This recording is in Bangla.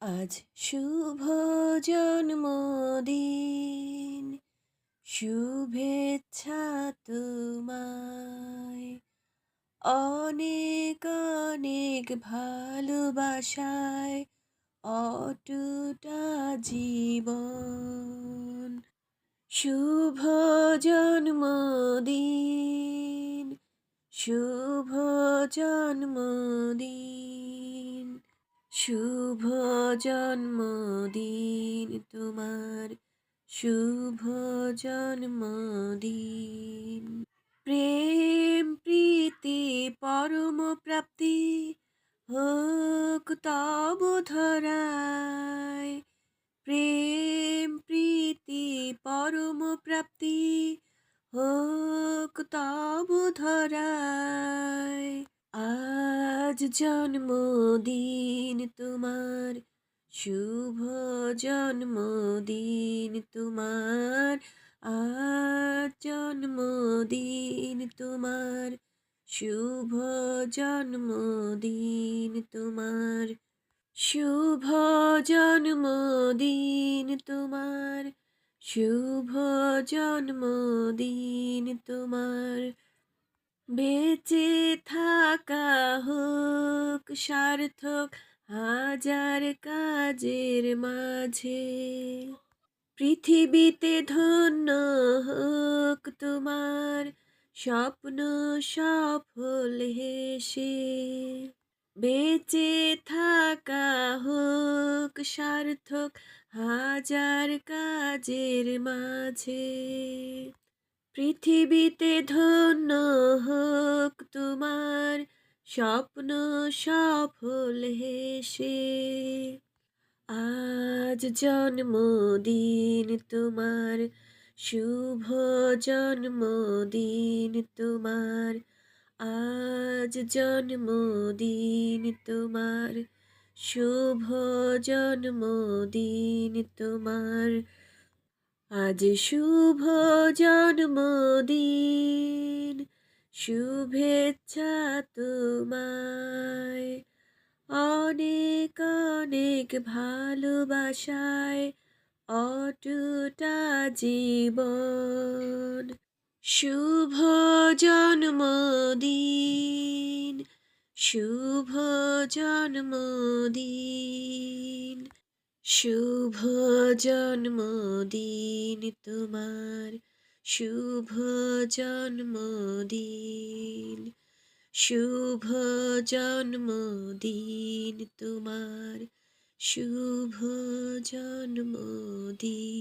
আজ শুভ জন্মদিন, শুভেচ্ছা তোমায়। অনেক অনেক ভালোবাসায় অটুট জীবন। শুভ জন্মদিন, শুভ জন্মদিন, শুভ জন্মদিন তোমার, শুভ জন্মদিন। প্রেম প্রীতি পরম প্রাপ্তি হোক তব ধরায়। প্রেম প্রীতি পরম প্রাপ্তি হোক তব ধরায়। আজ জন্মদিন তোমার, শুভ জন্মদিন তোমার। আজ জন্মদিন তোমার, শুভ জন্মদিন তোমার। শুভ জন্মদিন তোমার, শুভ জন্মদিন তোমার। বেঁচে থাকা হোক সার্থক হাজার কাজের মাঝে। পৃথিবীতে ধন্য হোক তোমার স্বপ্ন সফল হেসে। বেঁচে থাকা হোক সার্থক হাজার কাজের মাঝে। পৃথিবীতে ধন্য হোক তোমার স্বপ্ন সফল হেসে। আজ জন্মদিন তোমার, শুভ জন্মদিন তোমার। আজ জন্মদিন তোমার, শুভ জন্মদিন তোমার। আজ শুভ জন্মদিন, শুভেচ্ছা তোমায়। অনেক অনেক ভালোবাসায় অটুট জীবন। শুভ জন্মদিন, শুভ জন্মদিন, শুভ জন্মদিন তোমার, শুভ জন্মদিন, শুভ জন্মদিন তোমার, শুভ জন্মদিন।